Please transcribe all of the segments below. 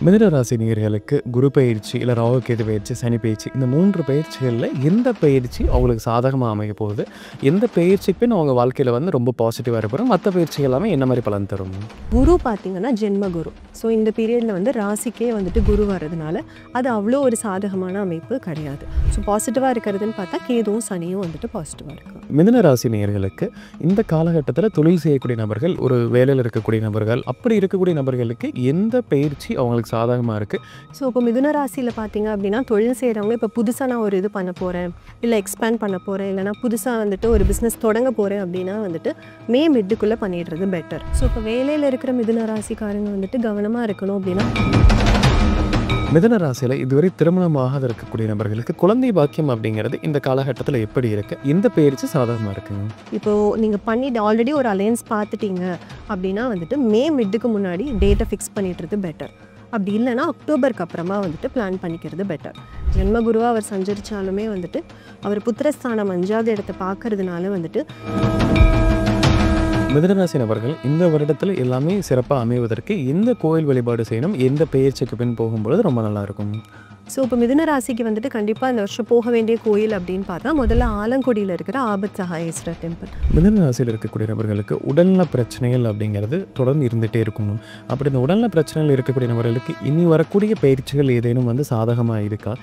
மிதுன ராசி நேயர்களுக்கு குரு பயிற்சி, இல்ல ராகு கேது பயிற்சி, சனி பயிற்சி இந்த 3 பயிற்சிகள்ல எந்த பயிற்சி அவங்களுக்கு சாதகமா அமைய போகுது? எந்த பயிற்சிக்கு பின் அவங்க வாழ்க்கையில வந்து ரொம்ப பாசிட்டிவா இருப்பாங்க? மத்த பயிற்சிகள் எல்லாமே என்ன மாரி பலன் தரும்? குரு பார்த்தீங்கன்னா ஜென்ம குரு. ஸோ இந்த பீரியடில் வந்து ராசிக்கே வந்துட்டு குரு வர்றதுனால அது அவ்வளோ ஒரு சாதகமான அமைப்பு கிடையாது. ஸோ பாசிட்டிவாக இருக்கிறதுன்னு பார்த்தா கேதுவும் சனியும் வந்துட்டு பாசிட்டிவாக இருக்கும். மிதுன ராசி நேயர்களுக்கு இந்த காலகட்டத்தில தொழில் செய்யக்கூடிய நபர்கள், ஒரு வேலையில இருக்கக்கூடிய நபர்கள், அப்படி இருக்கக்கூடிய நபர்களுக்கு எந்த பயிற்சி அவங்களுக்கு சாதகமா இருக்கு? ஸோ இப்போ மிதுன ராசியில் பார்த்தீங்க அப்படின்னா தொழில் செய்கிறவங்க இப்போ புதுசாக நான் ஒரு இது பண்ண போகிறேன், இல்லை எக்ஸ்பேண்ட் பண்ண போகிறேன், இல்லைனா புதுசாக வந்துட்டு ஒரு பிஸ்னஸ் தொடங்க போகிறேன் அப்படின்னா வந்துட்டு மே மிட்டுக்குள்ளே பண்ணிடுறது பெட்டர். ஸோ இப்போ வேலையில் இருக்கிற மிதுன ராசிக்காரங்க வந்துட்டு கவனமாக இருக்கணும் அப்படின்னா, மிதுன ராசியில இதுவரை திருமணமாகாத இருக்கக்கூடிய நபர்களுக்கு குழந்தை பாக்கியம் அப்படிங்கிறது இந்த காலகட்டத்தில எப்படி இருக்கு? எந்த பயிற்சி சாதகமா இருக்குங்க? இப்போது நீங்கள் பண்ணிட்டு ஆல்ரெடி ஒரு அலையன்ஸ் பார்த்துட்டீங்க அப்படின்னா வந்துட்டு மே மிட்டுக்கு முன்னாடி டேட்டை ஃபிக்ஸ் பண்ணிடுறது பெட்டர். அப்படி இல்லைன்னா அக்டோபருக்கு அப்புறமா வந்துட்டு பிளான் பண்ணிக்கிறது பெட்டர். ஜென்மகுருவாக அவர் சஞ்சரித்தாலுமே வந்துட்டு அவர் புத்திரஸ்தானம் 5வது இடத்தை பார்க்கறதுனால வந்துட்டு மிதுனராசி நபர்கள் இந்த வருடத்தில் எல்லாமே சிறப்பாக அமைவதற்கு எந்த கோயில் வழிபாடு செய்யணும்? எந்த பெயர்ச்சிக்கு பின் போகும்பொழுது ரொம்ப நல்லா இருக்கும்? ஸோ இப்போ மிதுன ராசிக்கு வந்துட்டு கண்டிப்பாக இந்த வருஷம் போக வேண்டிய கோயில் அப்படின்னு பார்த்தா முதல்ல ஆலங்குடியில் இருக்கிற ஆபத் சகாயேஸ்வரர் டெம்பிள். மிதுன ராசியில் இருக்கக்கூடிய நபர்களுக்கு உடல்நல பிரச்சனைகள் அப்படிங்கிறது தொடர்ந்து இருந்துகிட்டே இருக்கணும். அப்படி இந்த உடல்நல பிரச்சனைகள் இருக்கக்கூடிய நபர்களுக்கு இனி வரக்கூடிய பயிற்சிகள் ஏதேனும் வந்து சாதகமாக இருக்கா?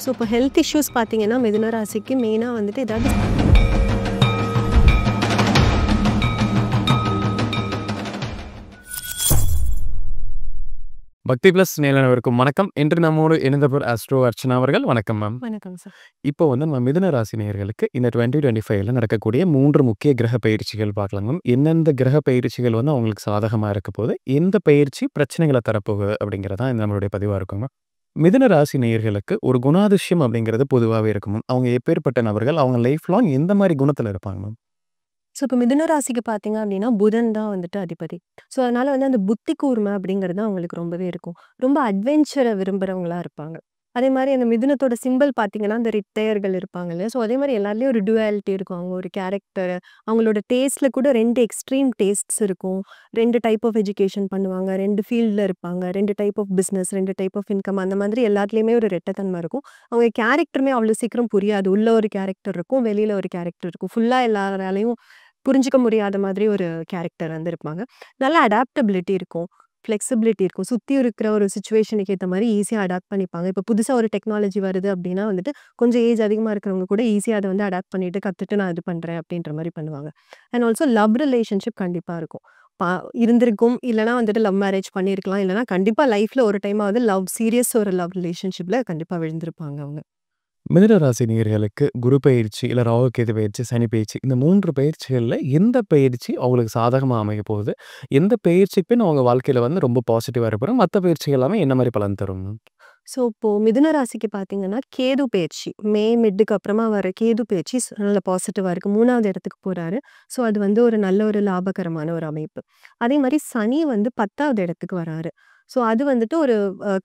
ஸோ இப்போ ஹெல்த் இஷ்யூஸ் பார்த்தீங்கன்னா மிதுன ராசிக்கு மெயினாக வந்துட்டு ஏதாவது பக்தி பிளஸ் நேயர்களுக்கும் வணக்கம். இன்று நம்மோடு இணைந்தவர் ஆஸ்ட்ரோ அர்ச்சனா அவர்கள். வணக்கம் மேம். வணக்கம் சார். இப்போ வந்து நம்ம மிதுன ராசி நேயர்களுக்கு இந்த 2025ல நடக்கக்கூடிய 3 முக்கிய கிரக பயிற்சிகள் பார்க்கலாம் மேம். எந்தெந்த கிரக பயிற்சிகள் வந்து அவங்களுக்கு சாதகமாக இருக்க போகுது, எந்த பயிற்சி பிரச்சனைகளை தரப்போகுது அப்படிங்கிறதான் இந்த நம்மளுடைய பதிவாக இருக்குங்க. மிதுன ராசி நேயர்களுக்கு ஒரு குணாதிசயம் அப்படிங்கிறது பொதுவாகவே இருக்கும். அவங்க எப்பேற்பட்ட நபர்கள், அவங்க லைஃப் லாங் எந்த மாதிரி குணத்தில் இருப்பாங்க மேம்? ஸோ இப்போ மிதுன ராசிக்கு பார்த்தீங்க அப்படின்னா புதன் தான் வந்துட்டு அதிபதி. ஸோ அதனால வந்து அந்த புத்தி கூர்மை அப்படிங்கிறது அவங்களுக்கு ரொம்பவே இருக்கும். ரொம்ப அட்வென்ச்சரை விரும்புகிறவங்களா இருப்பாங்க. அதே மாதிரி அந்த மிதுனத்தோட சிம்பிள் பார்த்தீங்கன்னா அந்த ரிட்டையர்கள் இருப்பாங்கல்ல. ஸோ அதே மாதிரி எல்லாருலேயும் ஒரு டுவாலிட்டி இருக்கும். அவங்க ஒரு கேரக்டர், அவங்களோட டேஸ்ட்டில் கூட 2 எக்ஸ்ட்ரீம் டேஸ்ட்ஸ் இருக்கும். 2 டைப் ஆஃப் எஜுகேஷன் பண்ணுவாங்க, 2 ஃபீல்டில் இருப்பாங்க, 2 type of business, 2 type of income, அந்த மாதிரி எல்லாத்துலேயுமே ஒரு ரெட்டத்தன்மை இருக்கும். அவங்க கேரக்டருமே அவ்வளோ சீக்கிரம் புரியாது. உள்ள ஒரு கேரக்டர் இருக்கும், வெளியில் ஒரு கேரக்டர் இருக்கும். ஃபுல்லாக எல்லாராலையும் புரிஞ்சுக்க முடியாத மாதிரி ஒரு கேரக்டர் வந்து இருப்பாங்க. நல்ல அடாப்டபிலிட்டி இருக்கும், ஃப்ளெக்சிபிலிட்டி இருக்கும். சுற்றி இருக்கிற ஒரு சிச்சுவேஷனுக்கு ஏற்ற மாதிரி ஈஸியாக அடாப்ட் பண்ணிப்பாங்க. இப்போ புதுசாக ஒரு டெக்னாலஜி வருது அப்படின்னா வந்துட்டு கொஞ்சம் ஏஜ் அதிகமாக இருக்கிறவங்க கூட ஈஸியாக அதை வந்து அடாப்ட் பண்ணிட்டு கற்றுட்டு நான் இது பண்ணுறேன் அப்படின்ற மாதிரி பண்ணுவாங்க. அண்ட் ஆல்சோ லவ் ரிலேஷன்ஷிப் கண்டிப்பாக இருக்கும். பா இருந்திருக்கும், இல்லைனா வந்துட்டு லவ் மேரேஜ் பண்ணியிருக்கலாம், இல்லைனா கண்டிப்பாக லைஃப்பில் ஒரு டைமாவது சீரியஸ் ஒரு லவ் ரிலேஷன்ஷிப்பில் கண்டிப்பாக விழுந்திருப்பாங்க அவங்க. மிதுன ராசி நேயர்களுக்கு குரு பயிற்சி, இல்ல ராகு கேது பயிற்சி, சனி பயிற்சி இந்த 3 பயிற்சிகள்ல எந்த பயிற்சி அவங்களுக்கு சாதகமா அமைய போகுது? எந்த பயிற்சிக்கு பின் அவங்க வாழ்க்கையில வந்து ரொம்ப பாசிட்டிவா இருப்பாங்க? மத்த பயிற்சிகள் எல்லாமே என்ன மாரி பலன் தரும்? ஸோ இப்போ மிதுன ராசிக்கு பார்த்தீங்கன்னா கேது பயிற்சி மே மிட்டுக்கு அப்புறமா வர கேது பயிற்சி நல்ல பாசிட்டிவாக இருக்குது. 3வது இடத்துக்கு போகிறாரு. ஸோ அது வந்து ஒரு நல்ல ஒரு லாபகரமான ஒரு அமைப்பு. அதே மாதிரி சனி வந்து 10வது இடத்துக்கு வராரு. ஸோ அது வந்துட்டு ஒரு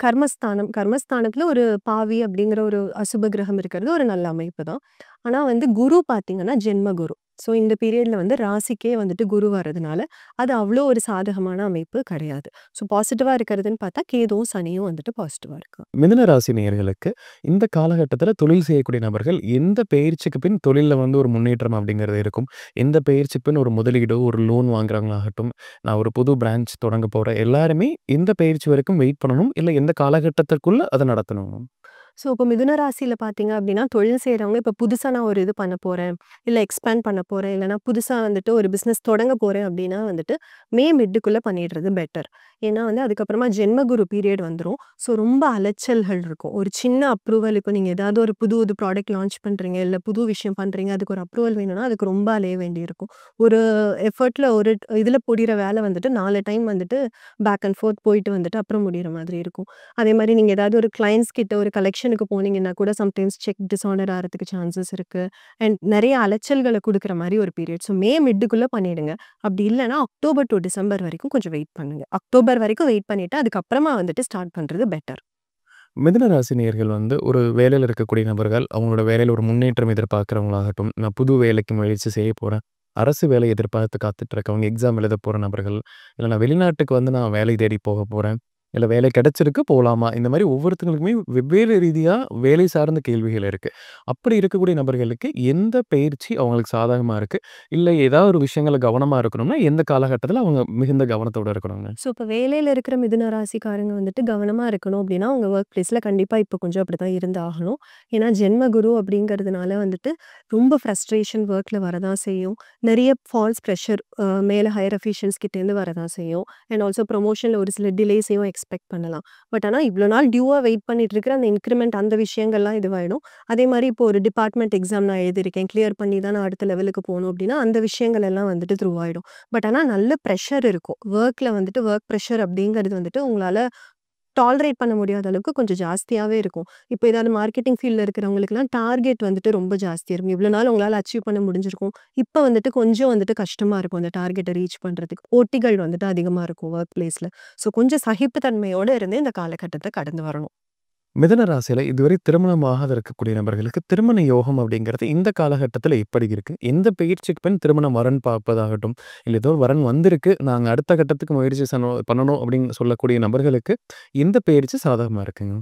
கர்மஸ்தானம், கர்மஸ்தானத்தில் ஒரு பாவி அப்படிங்கிற ஒரு அசுப கிரகம் இருக்கிறது ஒரு நல்ல அமைப்பு தான். ஆனால் வந்து குரு பார்த்தீங்கன்னா ஜென்ம குரு. ஸோ இந்த பீரியடில் வந்து ராசிக்கே வந்துட்டு குரு வர்றதுனால அது அவ்வளோ ஒரு சாதகமான அமைப்பு கிடையாது. ஸோ பாசிட்டிவாக இருக்கிறதுன்னு பார்த்தா கேதுவும் சனியும் வந்துட்டு பாசிட்டிவாக இருக்கு. மிதுன ராசி நேயர்களுக்கு இந்த காலகட்டத்தில தொழில் செய்யக்கூடிய நபர்கள் எந்த பயிற்சிக்கு பின் தொழில்ல வந்து ஒரு முன்னேற்றம் அப்படிங்கிறது இருக்கும்? எந்த பயிற்சிக்கு பின் ஒரு முதலீடோ, ஒரு லோன் வாங்குறவங்களாகட்டும், நான் ஒரு புது பிரான்ச் தொடங்க போறேன், எல்லாருமே எந்த பயிற்சி வரைக்கும் வெயிட் பண்ணணும்? இல்ல எந்த காலகட்டத்திற்குள்ள அத நடத்தணும்? ஸோ இப்போ மிதுன ராசியில் பார்த்தீங்க அப்படின்னா தொழில் செய்கிறவங்க இப்போ புதுசாக நான் ஒரு இது பண்ண போகிறேன், இல்லை எக்ஸ்பேண்ட் பண்ண போகிறேன், இல்லைனா புதுசாக வந்துட்டு ஒரு பிஸ்னஸ் தொடங்க போகிறேன் அப்படின்னா வந்துட்டு மே மிட்டுக்குள்ளே பண்ணிடுறது பெட்டர். ஏன்னா வந்து அதுக்கப்புறமா ஜென்மகுரு பீரியட் வந்துடும். ஸோ ரொம்ப அலைச்சல்கள் இருக்கும். ஒரு சின்ன அப்ரூவல், இப்போ நீங்கள் ஏதாவது ஒரு புது ப்ராடக்ட் லான்ச் பண்ணுறீங்க, இல்லை புது விஷயம் பண்ணுறீங்க, அதுக்கு ஒரு அப்ரூவல் வேணும்னா அதுக்கு ரொம்ப அலைய வேண்டியிருக்கும். ஒரு எஃபர்ட்டில் ஒரு இதில் முடிகிற வேலை வந்துட்டு 4 டைம் வந்துட்டு பேக் அண்ட் ஃபோர்த் போயிட்டு வந்துட்டு அப்புறம் முடிகிற மாதிரி இருக்கும். அதே மாதிரி நீங்கள் ஏதாவது ஒரு கிளைண்ட்ஸ் கிட்ட ஒரு கலெக்ஷனுக்கு போனீங்கன்னா கூட சம்டைம்ஸ் செக் டிஸார்டர் ஆகிறதுக்கு சான்சஸ் இருக்குது. அண்ட் நிறைய அலைச்சல்களை கொடுக்குற மாதிரி ஒரு பீரியட். ஸோ மே மிட்டுக்குள்ளே பண்ணிடுங்க. அப்படி இல்லைனா அக்டோபர் டு டிசம்பர் வரைக்கும் கொஞ்சம் வெயிட் பண்ணுங்க. அக்டோபர் வரைக்கும் வெயிட் பண்ணிட்டு அதுக்கப்புறமா வந்துட்டு ஸ்டார்ட் பண்ணுறது பெட்டர். மிதுன ராசி நேயர்கள் வந்து ஒரு வேலையில இருக்கக்கூடிய நபர்கள், அவங்களோட வேலையில ஒரு முன்னேற்றம் எதிர்பார்க்கிறவங்களாகட்டும், நான் புது வேலைக்கு முயற்சி செய்ய போறேன், அரசு வேலை எதிர்பார்த்து காத்துட்டு இருக்கவங்க, எக்ஸாம் எழுத போற நபர்கள், இல்ல நான் வெளிநாட்டுக்கு வந்து நான் வேலை தேடி போக போறேன், இல்ல வேலை கிடைச்சிருக்கு போலாமா? இந்த மாரி ஒவ்வொருத்தங்களுக்குமே வெவ்வேறு ரீதியா வேலை சார்ந்த கேள்விகள் இருக்கு. அப்படி இருக்கக்கூடிய நபர்களுக்கு எந்த பயிற்சி அவங்களுக்கு சாதகமா இருக்கு? இல்ல ஏதாவது ஒரு விஷயங்கள்ல கவனமா இருக்கணும்னா, எந்த காலகட்டத்தில அவங்க மிகுந்த கவனத்தோட இருக்கணுங்க? ஸோ, இப்ப வேலையில இருக்கிற மிதுன ராசிக்காரங்க வந்துட்டு கவனமா இருக்கணும் அப்டின்னா, உங்க ஒர்க் பிளேஸ்ல கண்டிப்பா இப்ப கொஞ்சம் அப்படித்தான் இருந்து ஆகணும். ஏன்னா, ஜென்ம குரு அப்படிங்கிறதுனால வந்துட்டு ரொம்ப ஃப்ரஸ்ட்ரேஷன் ஒர்க்ல வரதான் செய்யும். நெறைய ஃபால்ஸ் பிரஷர் மேல ஹையர் அஃபிஷியல்ஸ் கிட்டேருந்து வரதான் செய்யும். அண்ட் ஆல்சோ ப்ரமோஷன்ல ஒரு சில டிலேஸையும் எக்ஸ்பெக்ட் பண்ணலாம். பட் ஆனா, இவ்ளோ நாள் டியூவா வெயிட் பண்ணிட்டு இருக்கிற அந்த இன்கிரிமெண்ட் அந்த விஷயங்கள்லாம் இதுவாயிடும். அதே மாரி இப்போ ஒரு டிபார்ட்மெண்ட் எக்ஸாம் நான் எழுதியிருக்கேன். கிளியர் பண்ணி தான் நான் அடுத்த லெவலுக்கு போணும் அப்டின்னா, அந்த விஷயங்கள் எல்லாம் வந்துட்டு த்ரூ ஆயிடும். பட் ஆனா நல்ல பிரஷர் இருக்கும். ஒர்க்ல வந்துட்டு ஒர்க் பிரஷர் அப்படிங்கிறது வந்துட்டு உங்களால டாலரேட் பண்ண முடியாத அளவுக்கு கொஞ்சம் ஜாஸ்தியாவே இருக்கும். இப்ப ஏதாவது மார்க்கெட்டிங் ஃபீல்ட்ல இருக்கிறவங்களுக்குலாம் டார்கெட் வந்துட்டு ரொம்ப ஜாஸ்தியா இருக்கும். இவ்வளோ நாள் உங்களால அச்சீவ் பண்ண முடிஞ்சிருக்கும். இப்ப வந்துட்டு கொஞ்சம் வந்துட்டு கஷ்டமா இருக்கும். அந்த டார்கெட்ட ரீச் பண்றதுக்கு. போட்டிகள் வந்துட்டு அதிகமா இருக்கும் ஒர்க் பிளேஸ்ல. ஸோ கொஞ்சம் சகிப்பு தன்மையோட இருந்து இந்த காலகட்டத்த கடந்து வரணும். மிதுன ராசியில இதுவரை திருமணம் ஆகாத இருக்கக்கூடிய நபர்களுக்கு திருமண யோகம் அப்படிங்கிறது இந்த காலகட்டத்தில எப்படி இருக்கு? எந்த பயிற்சிக்கு பின் திருமணம் வரன் பார்ப்பதாகட்டும், இல்ல ஏதோ ஒரு வரன் வந்திருக்கு. நாங்க அடுத்த கட்டத்துக்கு முயற்சி பண்ணணும் அப்படின்னு சொல்லக்கூடிய நபர்களுக்கு எந்த பயிற்சி சாதகமா இருக்குங்க?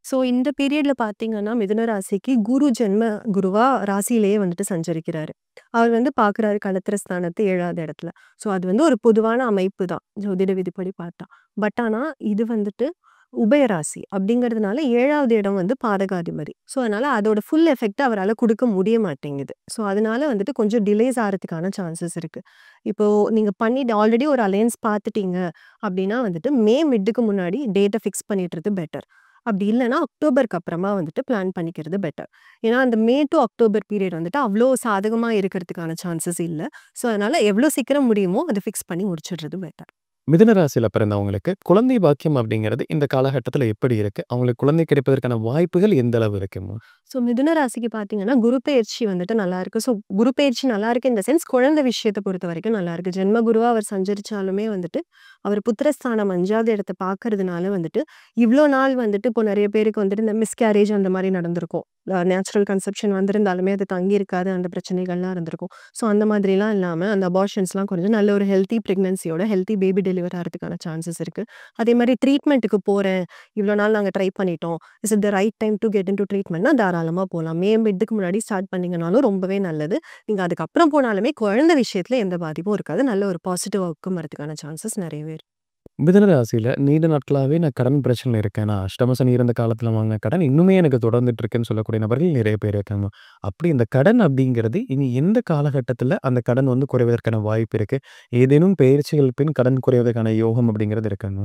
ஸோ இந்த பீரியட்ல பார்த்தீங்கன்னா, மிதுன ராசிக்கு குரு ஜென்ம குருவா ராசியிலேயே வந்துட்டு சஞ்சரிக்கிறாரு. அவர் வந்து பார்க்குறாரு களத்திர ஸ்தானத்து 7வது இடத்துல. ஸோ அது வந்து ஒரு பொதுவான அமைப்பு தான். ஜோதிட விதிப்படி பார்த்தா. பட் ஆனா, இது வந்துட்டு உபயராசி அப்படிங்கிறதுனால 7வது இடம் வந்து பாதகாதிபதி. ஸோ அதனால அதோட ஃபுல் எஃபெக்ட் அவரால குடுக்க முடிய மாட்டேங்குது. ஸோ அதனால வந்துட்டு கொஞ்சம் டிலேஸ் ஆறதுக்கான சான்சஸ் இருக்கு. இப்போ நீங்க பண்ணிட்டு ஆல்ரெடி ஒரு அலையன்ஸ் பார்த்துட்டீங்க அப்படின்னா வந்துட்டு மே மிட்டுக்கு முன்னாடி டேட்ட ஃபிக்ஸ் பண்ணிடுறது பெட்டர். அப்படி இல்லன்னா அக்டோபருக்கு அப்புறமா வந்துட்டு பிளான் பண்ணிக்கிறது பெட்டர். ஏன்னா அந்த மே டூ அக்டோபர் பீரியட் வந்துட்டு அவ்ளோ சாதகமா இருக்கிறதுக்கான சான்சஸ் இல்ல. ஸோ அதனால எவ்ளோ சீக்கிரம் முடியுமோ அத ஃபிக்ஸ் பண்ணி முடிச்சிடுறது பெட்டர். மிதுன ராசியில பிறந்தவங்களுக்கு குழந்தை பாக்கியம் அப்படிங்கிறது இந்த காலகட்டத்தில எப்படி இருக்கு? அவங்களுக்கு குழந்தை கிடைப்பதற்கான வாய்ப்புகள் எந்த அளவு இருக்குங்க? ஸோ மிதுன ராசிக்கு பார்த்தீங்கன்னா, குரு பெயர்ச்சி வந்துட்டு நல்லாயிருக்கு. ஸோ குரு பெயர்ச்சி நல்லாயிருக்கு இன் த சென்ஸ் குழந்தை விஷயத்த பொறுத்தவரைக்கும் நல்லாயிருக்கு. ஜென்ம குருவா அவர் சஞ்சரிச்சாலுமே வந்துட்டு, அவர் புத்திரஸ்தானம் 5வது இடத்த பார்க்கறதுனால வந்துட்டு, இவ்ளோ நாள் வந்துட்டு இப்போ நெறைய பேருக்கு வந்துட்டு இந்த மிஸ்கேரேஜ் அந்த மாரி நடந்திருக்கும். நேச்சுரல் கன்செப்ஷன் வந்திருந்தாலுமே அது தங்கியிருக்காது. அந்த பிரச்சனைகள்லாம் இருந்திருக்கும். ஸோ அந்த மாதிரிலாம் இல்லாம, அந்த அபார்ஷன்ஸ்லாம் குறைஞ்சு நல்ல ஒரு ஹெல்த்தி பிரெக்னன்சியோட ஹெல்த்தி பேபி டெலிவர் ஆறதுக்கான சான்சஸ் இருக்கு. அதே மாரி ட்ரீட்மெண்ட்டுக்கு போறேன். இவ்ளோ நாள் நாங்க ட்ரை பண்ணிட்டோம். Is it the right time to get into ட்ரீட்மெண்ட்னா தாராளமா போலாம். மே மிட்டுக்கு முன்னாடி ஸ்டார்ட் பண்ணீங்கனாலும் ரொம்பவே நல்லது. நீங்க அதுக்கப்புறம் போனாலுமே குழந்தை விஷயத்துல எந்த பாதிப்பும் இருக்காது. நல்ல ஒரு பாசிட்டிவ் அவுட்கம் வரதுக்கான சான்சஸ் நெறையவே இருக்கு. மிதுன ராசியில நீண்ட நாட்களாவே நான் கடன் பிரச்சனையில இருக்கேன். நான் அஷ்டம சனி இருந்த காலத்தில வாங்குன கடன் இன்னுமே எனக்கு தொடர்ந்துட்டு இருக்குன்னு சொல்லக்கூடிய நபர்கள் நிறைய பேர் இருக்காங்க. அப்படி இந்த கடன் அப்படிங்கிறது இனி எந்த காலகட்டத்தில அந்த கடன் வந்து குறைவதற்கான வாய்ப்பு இருக்கு? ஏதேனும் பெயர்ச்சிகள் பின் கடன் குறைவதற்கான யோகம் அப்படிங்கிறது இருக்காங்க?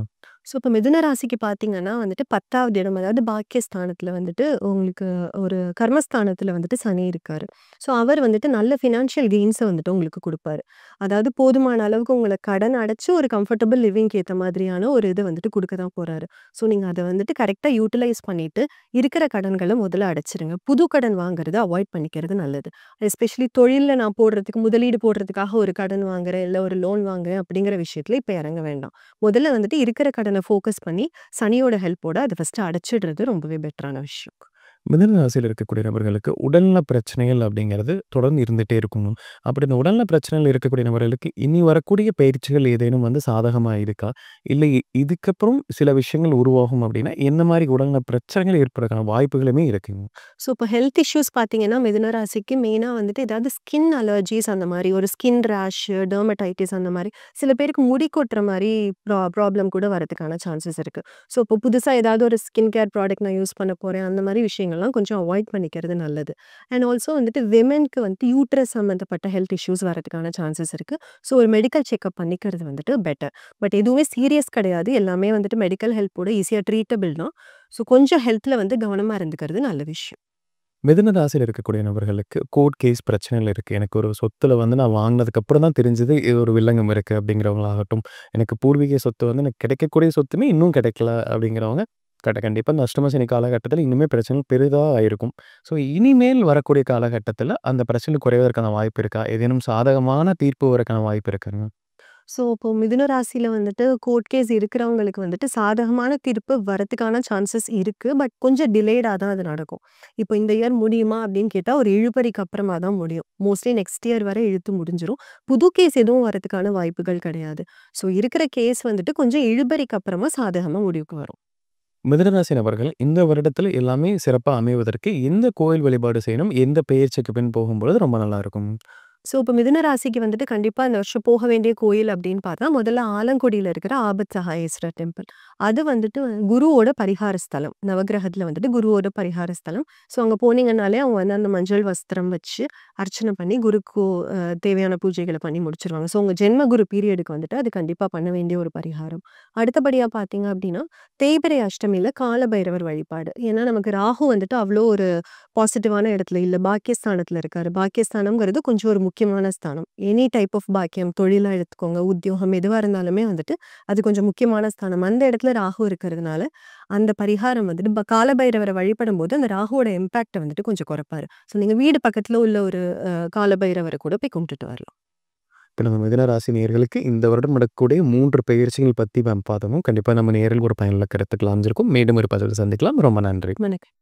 ஸோ, இப்ப மிதுன ராசிக்கு பார்த்தீங்கன்னா வந்துட்டு 10வது இடம் அதாவது பாக்கியஸ்தானத்துல வந்துட்டு உங்களுக்கு ஒரு கர்மஸ்தானத்துல வந்துட்டு சனி இருக்காரு. ஸோ, அவர் வந்துட்டு நல்ல ஃபினான்ஷியல் கெயின்ஸ வந்துட்டு உங்களுக்கு குடுப்பாரு. அதாவது போதுமான அளவுக்கு உங்கள கடன் அடைச்சு ஒரு கம்ஃபர்டபிள் லிவிங்க்கு ஏத்த மாதிரியான ஒரு இது வந்துட்டு குடுக்க தான் போறாரு. ஸோ, நீங்க அத வந்துட்டு கரெக்ட்டா யூட்டிலைஸ் பண்ணிட்டு, இருக்கிற கடன்கள முதல்ல அடைச்சுருங்க. புது கடன் வாங்குறத அவாய்ட் பண்ணிக்கிறது நல்லது. எஸ்பெஷலி தொழில்ல நான் போடுறதுக்கு முதலீடு போடுறதுக்காக ஒரு கடன் வாங்குறேன், இல்ல ஒரு லோன் வாங்குறேன் அப்படிங்கிற விஷயத்துல இப்ப இறங்க வேண்டாம். முதல்ல வந்துட்டு இருக்கிற கடன ஃபோக்கஸ் பண்ணி, சனியோட ஹெல்ப்போட அத ஃபர்ஸ்ட்டு அடைச்சிடுறது ரொம்பவே பெட்டரான விஷயம். மிதுன ராசியில இருக்கக்கூடிய நபர்களுக்கு உடல்நல பிரச்சனைகள் அப்படிங்கிறது தொடர்ந்து இருந்துட்டே இருக்குங்க. அப்படி இந்த உடல்நல பிரச்சனைகள் இருக்கக்கூடிய நபர்களுக்கு இனி வரக்கூடிய பயிற்சிகள் ஏதேனும் வந்து சாதகமா இருக்கா? இல்ல இதுக்கப்புறம் சில விஷயங்கள் உருவாகும் அப்படின்னா, எந்த மாரி உடல்நல பிரச்சனைகள் ஏற்படுறதுக்கான வாய்ப்புகளுமே இருக்குங்க? ஸோ, இப்போ ஹெல்த் இஷ்யூஸ் பார்த்தீங்கன்னா, மிதுன ராசிக்கு மெயினா வந்துட்டு ஏதாவது ஸ்கின் அலர்ஜீஸ் அந்த மாரி, ஒரு ஸ்கின் ரேஷ், டெர்மடைட்டிஸ் அந்த மாரி, சில பேருக்கு முடி கொட்டுற மாரி ப்ராப்ளம் கூட வரதுக்கான சான்சஸ் இருக்கு. ஸோ, இப்போ புதுசா ஏதாவது ஒரு ஸ்கின் கேர் ப்ராடக்ட் நான் யூஸ் பண்ண போறேன், அந்த மாரி விஷயங்கள்லாம் கொஞ்சம் அவாய்ட் பண்ணிக்கிறது நல்லது. அண்ட் ஆல்சோ வந்துட்டு விமென்க்கு வந்து யூட்ரஸ் சம்மந்தப்பட்ட ஹெல்த் இஷ்யூஸ் வரதுக்கான சான்சஸ் இருக்கு. ஸோ, ஒரு மெடிக்கல் செக்கப் பண்ணிக்கிறது வந்துட்டு பெட்டர். பட் எதுவுமே சீரியஸ் கிடையாது. எல்லாமே வந்துட்டு மெடிக்கல் ஹெல்ப்போட ஈஸியா ட்ரீட்டபிள் தான். ஸோ, கொஞ்சம் ஹெல்த்ல வந்து கவனமா இருந்துக்கிறது நல்ல விஷயம். மிதுன ராசியில இருக்கக்கூடிய நபர்களுக்கு கோர்ட் கேஸ் பிரச்சனைகள் இருக்கு. எனக்கு ஒரு சொத்துல வந்து நான் வாங்குனதுக்கு அப்புறம் தான் தெரிஞ்சது, இது ஒரு வில்லங்கம் இருக்கு அப்படிங்கிறவங்களாகட்டும், எனக்கு பூர்வீக சொத்து வந்து எனக்கு கிடைக்கக்கூடிய சொத்துமே இன்னும் கிடைக்கல அப்படிங்கிறவங்க, கண்டிப்பா இந்த அஷ்டம சனி காலகட்டத்தில இன்னுமே பிரச்சனைகள் பெரிதா இருக்கும். ஸோ இனிமேல் வரக்கூடிய காலகட்டத்தில அந்த பிரச்சனை குறைவதற்கான வாய்ப்பு இருக்கா? ஏதேனும் சாதகமான தீர்ப்பு வரக்கான வாய்ப்பு இருக்காங்க? ஸோ, இப்போ மிதுன ராசியில வந்துட்டு கோர்ட் கேஸ் இருக்கிறவங்களுக்கு வந்துட்டு சாதகமான தீர்ப்பு வரதுக்கான சான்சஸ் இருக்கு. பட் கொஞ்சம் டிலேடா தான் அது நடக்கும். இப்போ இந்த இயர் முடியுமா அப்படின்னு கேட்டா, ஒரு இழுபறிக்கு அப்புறமா தான் முடியும். மோஸ்ட்லி நெக்ஸ்ட் இயர் வரை இழுத்து முடிஞ்சிரும். புது கேஸ் எதுவும் வரதுக்கான வாய்ப்புகள் கிடையாது. ஸோ, இருக்கிற கேஸ் வந்துட்டு கொஞ்சம் இழுபறிக்கு அப்புறமா சாதகமா முடிவுக்கு வரும். மிதுனராசி நபர்கள் இந்த வருடத்துல எல்லாமே சிறப்பா அமைவதற்கு எந்த கோயில் வழிபாடு செய்யணும்? எந்த பெயர்ச்சிக்கு பின் போகும்பொழுது ரொம்ப நல்லா இருக்கும்? ஸோ, இப்போ மிதுன ராசிக்கு வந்துட்டு கண்டிப்பா இந்த வருஷம் போக வேண்டிய கோயில் அப்படின்னு பார்த்தா, முதல்ல ஆலங்குடியில இருக்கிற ஆபத் சகாயேஸ்வரர் டெம்பிள். அது வந்துட்டு குருவோட பரிகார ஸ்தலம். நவக்கிரகத்துல வந்துட்டு குருவோட பரிகார ஸ்தலம். ஸோ, அங்க போனீங்கன்னாலே அவங்க வந்து அந்த மஞ்சள் வஸ்திரம் வச்சு அர்ச்சனை பண்ணி குருக்கு தேவையான பூஜைகள பண்ணி முடிச்சுருவாங்க. ஸோ, உங்க ஜென்ம குரு பீரியடுக்கு வந்துட்டு அது கண்டிப்பா பண்ண வேண்டிய ஒரு பரிகாரம். அடுத்தபடியா பார்த்தீங்க அப்படின்னா, தேய்பிறை அஷ்டமியில காலபைரவர் வழிபாடு. ஏன்னா நமக்கு ராகு வந்துட்டு அவ்வளோ ஒரு பாசிட்டிவான இடத்துல இல்ல. பாக்கியஸ்தானத்துல இருக்காரு. பாக்கியஸ்தானம்ங்கிறது கொஞ்சம் ஒரு முக்கியமான ஸ்தானம். எனி டைப் ஆஃப் பாக்கியம், தொழிலா எடுத்துக்கோங்க, உத்தியோகம் எதுவா இருந்தாலுமே வந்துட்டு, அது கொஞ்சம் முக்கியமான ஸ்தானம். அந்த இடத்துல ராகு இருக்கிறதுனால, அந்த பரிகாரம் வந்துட்டு காலபைரவர வழிபடும்போது, அந்த ராகுவோட இம்பாக்ட்ட வந்துட்டு கொஞ்சம் குறைப்பாரு. ஸோ நீங்க வீடு பக்கத்துல உள்ள ஒரு காலபைரவர கூட போய் கும்பிட்டுட்டு வரலாம். இப்ப நம்ம மிதுன ராசி நேயர்களுக்கு இந்த வருடம் நடக்கக்கூடிய 3 பெயர்ச்சிகள் பத்தி மேம் பார்த்தோம். கண்டிப்பா நம்ம நேயர்கள் ஒரு பயனுள்ள கருத்துக்கள் அமைஞ்சிருக்கும். மீண்டும் ஒரு பதிவில் சந்திக்கலாம். ரொம்ப நன்றி. வணக்கம்.